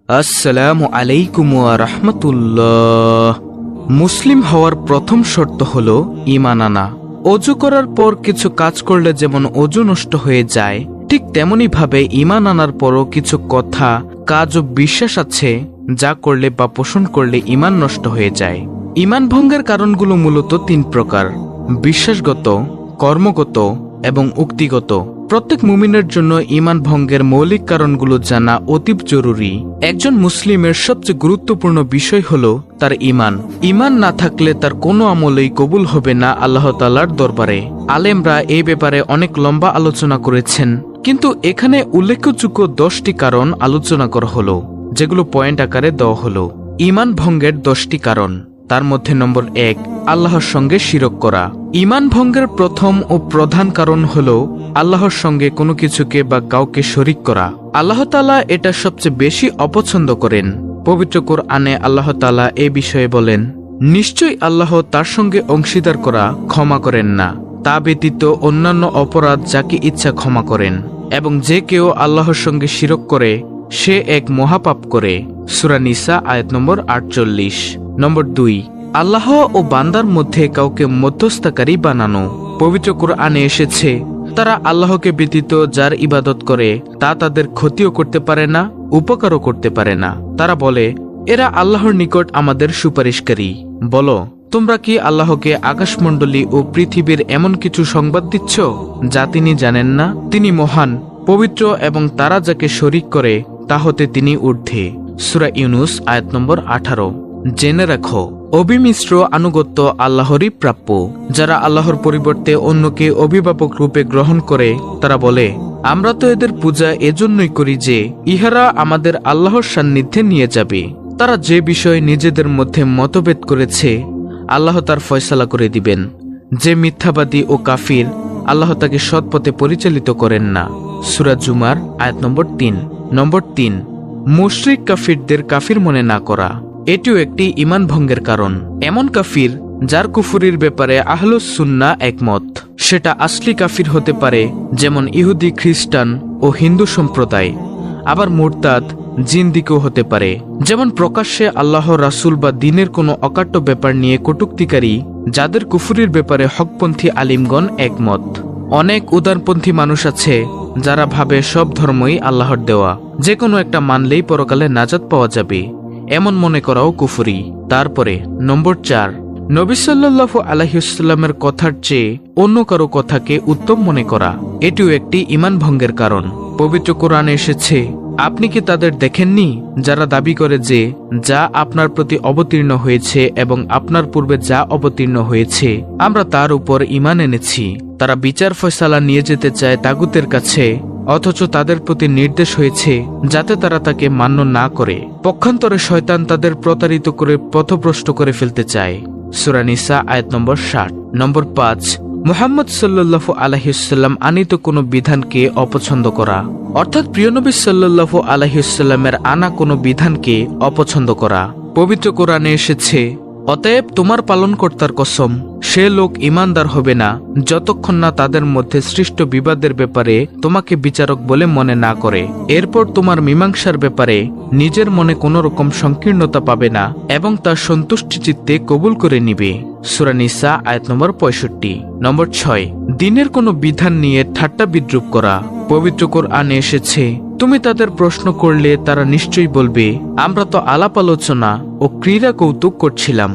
আসসালামু আলাইকুম ওয়া রাহমাতুল্লাহ। মুসলিম হওয়ার প্রথম শর্ত হলো ঈমান আনা। অজু করার পর কিছু কাজ করলে যেমন অজু নষ্ট হয়ে যায়, ঠিক তেমনি ভাবে ঈমান আনার পরও কিছু কথা, কাজ ও বিশ্বাস আছে যা করলে বা পোষণ করলে ঈমান নষ্ট হয়ে যায়। ঈমান ভঙ্গের কারণগুলো মূলত তিন প্রকার: বিশ্বাসগত, কর্মগত এবং উক্তিগত। প্রত্যেক মুমিনের জন্য ঈমান ভঙ্গের মৌলিক কারণগুলো জানা অতীব জরুরি। একজন মুসলিমের সবচেয়ে গুরুত্বপূর্ণ বিষয় হলো তার ঈমান। ঈমান না থাকলে তার কোনো আমলই কবুল হবে না আল্লাহ তাআলার দরবারে। আলেমরা এই ব্যাপারে অনেক লম্বা আলোচনা করেছেন, কিন্তু এখানে উল্লেখযোগ্য 10টি কারণ আলোচনা করা হলো, যেগুলো পয়েন্ট আকারে দেওয়া হলো। ঈমান ভঙ্গের 10টি কারণ। তার মধ্যে নম্বর 1, আল্লাহর সঙ্গে শিরক করা। ঈমান ভঙ্গের প্রথম ও প্রধান কারণ হলো আল্লাহর সঙ্গে কোনো কিছুকে বা কাউকে শরিক করা। আল্লাহ তাআলা এটা সবচেয়ে বেশি অপছন্দ করেন। পবিত্র কোরআনে আল্লাহ তাআলা এ বিষয়ে বলেন, নিশ্চয়ই আল্লাহ তার সঙ্গে অংশীদার করা ক্ষমা করেন না, তা ব্যতীত অন্যান্য অপরাধ যাকে ইচ্ছা ক্ষমা করেন, এবং যে কেউ আল্লাহর সঙ্গে শিরক করে সে এক মহাপাপ করে। সূরা নিসা আয়াত নম্বর 48। নম্বর 2, আল্লাহ ও বান্দার মধ্যে কাউকে মধ্যস্থকারী বানানো। পবিত্র কোরআনে এসেছে, তারা আল্লাহকে ব্যতীত যার ইবাদত করে তা তাদের ক্ষতিও করতে পারে না, উপকারও করতে পারে না। তারা বলে, এরা আল্লাহর নিকট আমাদের সুপারিশকারী। বলো, তোমরা কি আল্লাহকে আকাশমণ্ডলী ও পৃথিবীর এমন কিছু সংবাদ দিচ্ছ যা তিনি জানেন না? তিনি মহান, পবিত্র এবং তারা যাকে শরিক করে তা হতে তিনি ঊর্ধ্বে। সূরা ইউনুস আয়াত নম্বর 18। জেনে রাখো, অবিমিশ্র আনুগত্য আল্লাহরই প্রাপ্য। যারা আল্লাহর পরিবর্তে অন্যকে অভিভাবক রূপে গ্রহণ করে তারা বলে, আমরা তো এদের পূজা এজন্যই করি যে ইহারা আমাদের আল্লাহর সান্নিধ্যে নিয়ে যাবে। তারা যে বিষয়ে নিজেদের মধ্যে মতভেদ করেছে আল্লাহ তার ফয়সালা করে দিবেন। যে মিথ্যাবাদী ও কাফির, আল্লাহ তাকে সৎপথে পরিচালিত করেন না। সূরা জুমার আয়াত নম্বর 3। নম্বর 3, মুশরিক কাফিরদের কাফির মনে না করা। এটিও একটি ঈমান ভঙ্গের কারণ। এমন কাফির যার কুফরির ব্যাপারে আহলুস সুন্নাহ একমত। সেটা আসলি কাফির হতে পারে, যেমন ইহুদি, খ্রিস্টান ও হিন্দু সম্প্রদায়। আবার মুরতাদ, জিন্দিকও হতে পারে, যেমন প্রকাশ্যে আল্লাহ, রাসূল বা দ্বীনের কোনো অকাট্য ব্যাপার নিয়ে কটূক্তিকারী, যাদের কুফরির ব্যাপারে হকপন্থী আলিমগণ একমত। অনেক উদারপন্থী মানুষ আছে যারা ভাবে সব ধর্মই আল্লাহর দেওয়া, যে কোনো একটা মানলেই পরকালে নাজাত পাওয়া যাবে। এমন মনে করাও কুফরি। তারপরে নম্বর 4, নবী সাল্লাল্লাহু আলাইহি ওয়াসাল্লামের কথার চেয়ে অন্য কারো কথাকে উত্তম মনে করা। এটিও একটি ঈমান ভঙ্গের কারণ। পবিত্র কোরআনে এসেছে, আপনি কি তাদের দেখেননি যারা দাবি করে যে যা আপনার প্রতি অবতীর্ণ হয়েছে এবং আপনার পূর্বে যা অবতীর্ণ হয়েছে আমরা তার উপর ঈমান এনেছি। তারা বিচার ফয়সালা নিয়ে যেতে চায় তাগুতের কাছে, অথচ তাদের প্রতি নির্দেশ হয়েছে যাতে তারা তাকে মান্য না করে। পক্ষান্তরে শয়তান তাদের প্রতারিত করে পথভ্রষ্ট করে ফেলতে চায়। সূরা নিসা আয়াত নম্বর 60। নম্বর 5, মুহাম্মদ সাল্লাল্লাহু আলাইহি ওয়াসাল্লাম আনিত কোনো বিধানকে অপছন্দ করা, অর্থাৎ প্রিয় নবী সাল্লাল্লাহু আলাইহি ওয়াসাল্লামের আনা কোনো বিধানকে অপছন্দ করা। পবিত্র কোরআনে এসেছে, অতএব তোমার পালনকর্তার কসম, সে লোক ঈমানদার হবে না যতক্ষণ না তাদের মধ্যে সৃষ্ট বিবাদের ব্যাপারে তোমাকে বিচারক বলে মনে না করে। এরপর তোমার মীমাংসার ব্যাপারে নিজের মনে কোনো রকম সংকীর্ণতা পাবে না এবং তার সন্তুষ্টি চিত্তে কবুল করে নিবে। সূরা নিসা আয়াত নম্বর 65। নম্বর 6, দ্বীনের কোনো বিধান নিয়ে ঠাট্টা বিদ্রুপ করা। পবিত্র কোরআনে এসেছে, তুমি তাদের প্রশ্ন করলে তারা নিশ্চয়ই বলবে, আমরা তো আলাপ আলোচনা ও ক্রীড়া কৌতুক করছিলাম।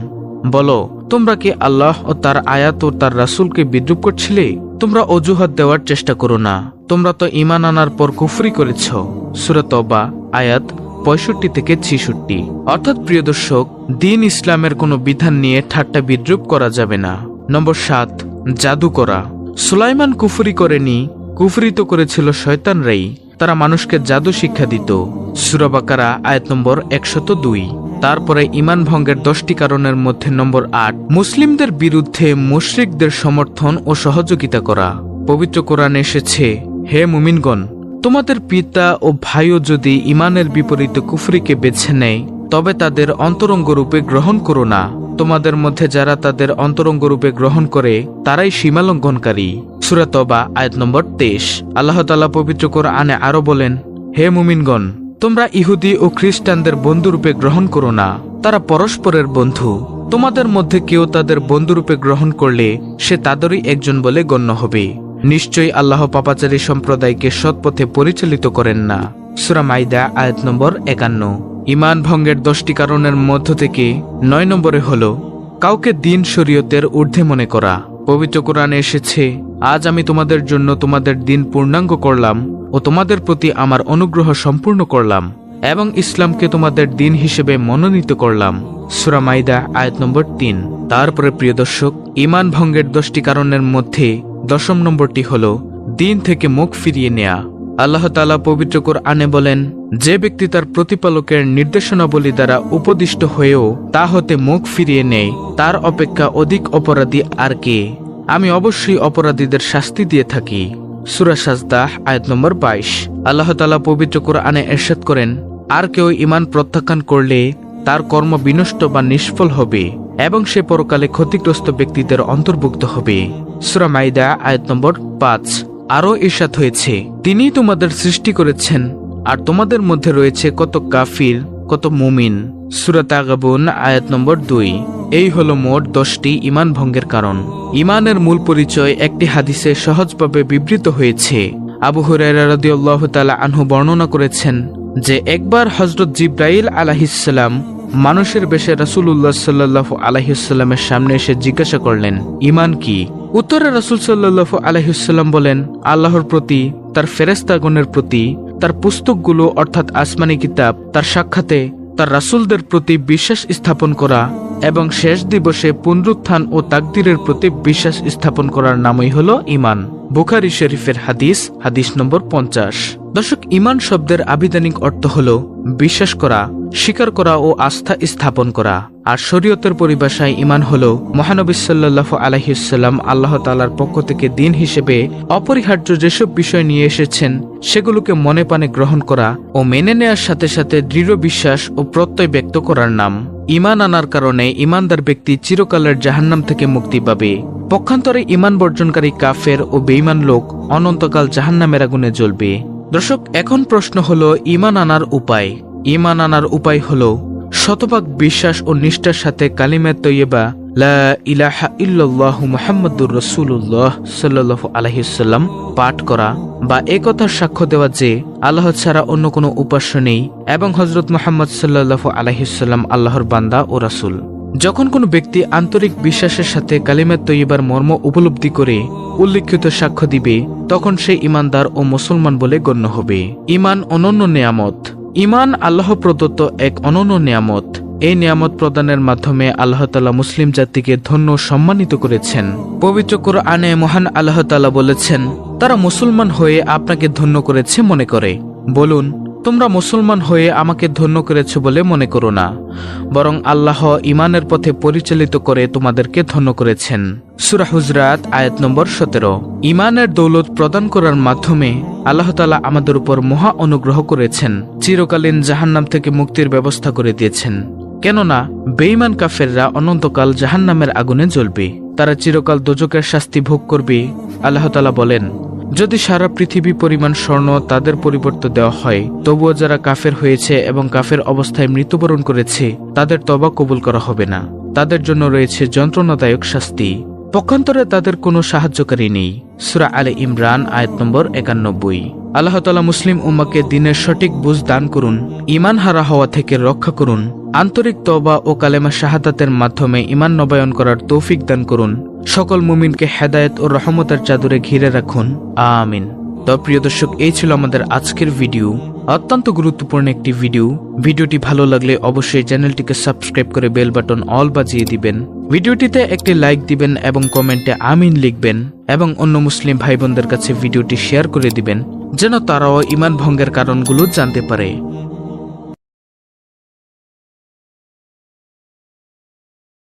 বলো, তোমরা কি আল্লাহ ও তার আয়াত ও তার রাসূলকে বিদ্রুপ করছিলে? তোমরা অজুহাত দেওয়ার চেষ্টা করো না, তোমরা তো ঈমান আনার পর কুফরি করেছ। সূরা তওবা আয়াত 65 থেকে 66। অর্থাৎ প্রিয় দর্শক, দ্বীন ইসলামের কোনো বিধান নিয়ে ঠাট্টা বিদ্রুপ করা যাবে না। নম্বর 7, জাদু করা। সুলাইমান কুফরি করেনি, কুফরি তো করেছিল শয়তানরাই। তারা মানুষকে জাদু শিক্ষা দিত। সূরা বাকারা আয়াত নম্বর 102। তারপরে ঈমান ভঙ্গের 10টি কারণের মধ্যে নম্বর 8, মুসলিমদের বিরুদ্ধে মুশরিকদের সমর্থন ও সহযোগিতা করা। পবিত্র কোরআনে এসেছে, হে মুমিনগণ, তোমাদের পিতা ও ভাইও যদি ঈমানের বিপরীতে কুফরিকে বেছে নেয় তবে তাদের অন্তরঙ্গ রূপে গ্রহণ করো না। তোমাদের মধ্যে যারা তাদের অন্তরঙ্গ রূপে গ্রহণ করে তারাই সীমালঙ্ঘনকারী। সূরা তওবা আয়াত নম্বর 23। আল্লাহ তাআলা পবিত্র কোরআনে আরো বলেন, হে মুমিনগণ, তোমরা ইহুদি ও খ্রিস্টানদের বন্ধুরূপে গ্রহণ করো না, তারা পরস্পরের বন্ধু। তোমাদের মধ্যে কেউ তাদের বন্ধুরূপে গ্রহণ করলে সে তাদেরই একজন বলে গণ্য হবে। নিশ্চয়ই আল্লাহ পাপাচারী সম্প্রদায়কে সৎপথে পরিচালিত করেন না। সূরা মাইদা আয়াত নম্বর 51। ঈমান ভঙ্গের 10টি কারণের মধ্য থেকে 9 নম্বরে হলো কাউকে দিন শরীয়তের ঊর্ধ্বে মনে করা। পবিত্র কোরআনে এসেছে, আজ আমি তোমাদের জন্য তোমাদের দিন পূর্ণাঙ্গ করলাম ও তোমাদের প্রতি আমার অনুগ্রহ সম্পূর্ণ করলাম এবং ইসলামকে তোমাদের দিন হিসেবে মনোনীত করলাম। সূরা মাইদা আয়াত নম্বর 3। তারপরে প্রিয় দর্শক, ঈমান ভঙ্গের 10টি কারণের মধ্যে 10ম নম্বরটি হলো দিন থেকে মুখ ফিরিয়ে নেয়া। আল্লাহ তাআলা পবিত্র কোরআনে বলেন, যে ব্যক্তি তার প্রতিপালকের নির্দেশনাবলী দ্বারা উপদিষ্ট হয়েও তা হতে মুখ ফিরিয়ে নেয়, তার অপেক্ষা অধিক অপরাধী আর কে? আমি অবশ্যই অপরাধীদের শাস্তি দিয়ে থাকি। সূরা সাজদা আয়াত নম্বর 22। আল্লাহ তাআলা পবিত্র কোরআনে ইরশাদ করেন, আর কেউ ঈমান প্রত্যাখ্যান করলে তার কর্ম বিনষ্ট বা নিষ্ফল হবে এবং সে পরকালে ক্ষতিগ্রস্ত ব্যক্তিদের অন্তর্ভুক্ত হবে। সূরা মাইদা আয়াত নম্বর 5। আরও ইরশাদ হয়েছে, তিনিই তোমাদের সৃষ্টি করেছেন আর তোমাদের মধ্যে রয়েছে কত কাফির কত মুমিন। সূরা তাগাবুন আয়াত নম্বর 2। এই হলো মোট 10টি ঈমান ভঙ্গের কারণ। ঈমানের মূল পরিচয় একটি হাদিসে সহজভাবে বিবৃত হয়েছে। আবু হুরায়রা রাদিয়াল্লাহু তাআলা আনহু বর্ণনা করেছেন যে একবার হযরত জিবরাইল আলাইহিস সালাম মানুষের বেশে রাসূলুল্লাহ সাল্লাল্লাহু আলাইহি ওয়াসাল্লামের সামনে এসে জিজ্ঞাসা করলেন, ঈমান কি? উত্তরে রাসূল সাল্লাল্লাহু আলাইহি ওয়াসাল্লাম বলেন, আল্লাহর প্রতি, তার ফেরেশতাগণের প্রতি, তার পুস্তকগুলো অর্থাৎ আসমানি কিতাব, তার সাক্ষাতে, তার রাসূলদের প্রতি বিশ্বাস স্থাপন করা এবং শেষ দিবসে পুনরুত্থান ও তাকদীরের প্রতি বিশ্বাস স্থাপন করার নামই হলো ঈমান। বুখারী শরীফের হাদিস নম্বর 50। দর্শক, ঈমান শব্দের আবিধানিক অর্থ হলো বিশ্বাস করা, স্বীকার করা ও আস্থা স্থাপন করা। আর শরীয়তের পরিভাষায় ঈমান হলো মহানবী সাল্লাল্লাহু আলাইহি ওয়াসাল্লাম আল্লাহ তাআলার পক্ষ থেকে দিন হিসেবে অপরিহার্য যেসব বিষয় নিয়ে এসেছেন সেগুলোকে মনে প্রাণে গ্রহণ করা ও মেনে নেয়ার সাথে সাথে দৃঢ় বিশ্বাস ও প্রত্যয় ব্যক্ত করার নাম। ঈমান আনার কারণে ঈমানদার ব্যক্তি চিরকালের জাহান্নাম থেকে মুক্তি পাবে। পক্ষান্তরে ঈমান বর্জনকারী কাফের ও বেঈমান লোক অনন্তকাল জাহান্নামের আগুনে জ্বলবে। দর্শক, এখন প্রশ্ন হলো ঈমান আনার উপায়। ঈমান আনার উপায় হলো শতভাগ বিশ্বাস ও নিষ্ঠার সাথে কালিমা তৈয়বা লা ইলাহা ইল্লাল্লাহু মুহাম্মাদুর রাসূলুল্লাহ সাল্লাল্লাহু আলাইহি ওয়াসাল্লাম পাঠ করা বা একথার সাক্ষ্য দেওয়া যে আল্লাহ ছাড়া অন্য কোনো উপাস্য নেই এবং হযরত মুহাম্মদ সাল্লাল্লাহু আলাইহি ওয়াসাল্লাম আল্লাহর বান্দা ও রাসূল। যখন কোনো ব্যক্তি আন্তরিক বিশ্বাসের সাথে কালিমা তৈয়বার মর্ম উপলব্ধি করে উল্লিখিত সাক্ষ্য দিবে, তখন সে ঈমানদার ও মুসলমান বলে গণ্য হবে। ঈমান অনন্য নেয়ামত। ঈমান আল্লাহ প্রদত্ত এক অনন্য নেয়ামত। এই নিয়ামত প্রদানের মাধ্যমে আল্লাহ তাআলা মুসলিম জাতিকে ধন্য ও সম্মানিত করেছেন। পবিত্র কোরআনে মহান আল্লাহ তাআলা বলেছেন, তারা মুসলমান হয়ে আপনাকে ধন্য করেছে মনে করে। বলুন, তোমরা মুসলমান হয়ে আমাকে ধন্য করেছ বলে মনে করো না, বরং আল্লাহ ঈমানের পথে পরিচালিত করে তোমাদেরকে ধন্য করেছেন। সূরা হুজরাত আয়াত নম্বর 17। ঈমানের দৌলত প্রদান করার মাধ্যমে আল্লাহ তাআলা আমাদের উপর মহা অনুগ্রহ করেছেন। চিরকালীন জাহান্নাম থেকে মুক্তির ব্যবস্থা করে দিয়েছেন। কেননা বেঈমান কাফেররা অনন্তকাল জাহান্নামের আগুনে জ্বলবে, তারা চিরকাল দোজখের শাস্তি ভোগ করবে। আল্লাহ তাআলা বলেন, যদি সারা পৃথিবী পরিমাণ স্বর্ণ তাদের পরিবর্তে দেওয়া হয়, তবুও যারা কাফের হয়েছে এবং কাফের অবস্থায় মৃত্যুবরণ করেছে তাদের তওবা কবুল করা হবে না। তাদের জন্য রয়েছে যন্ত্রণাদায়ক শাস্তি। পক্ষান্তরে তাদের কোনো সাহায্যকারী নেই। সূরা আলে ইমরান আয়াত নম্বর 91। আল্লাহ তাআলা মুসলিম উম্মাহকে দ্বীনের সঠিক বুঝ দান করুন, ঈমান হারা হওয়া থেকে রক্ষা করুন, আন্তরিক তওবা ও কালেমা শাহাদাতের মাধ্যমে ঈমান নবায়ন করার তৌফিক দান করুন। সকল মুমিনকে হেদায়েত ও রহমতের চাদরে ঘিরে রাখুন, আমিন। তো প্রিয় দর্শক, এই ছিল আমাদের আজকের ভিডিও। অত্যন্ত গুরুত্বপূর্ণ একটি ভিডিও। ভিডিওটি ভালো লাগলে অবশ্যই চ্যানেলটিকে সাবস্ক্রাইব করে বেল বাটন অল বাজিয়ে দিবেন। ভিডিওটিতে একটি লাইক দিবেন এবং কমেন্টে আমিন লিখবেন এবং অন্য মুসলিম ভাই বোনদের কাছে ভিডিওটি শেয়ার করে দিবেন যেন তারাও ঈমান ভঙ্গের কারণগুলো জানতে পারে।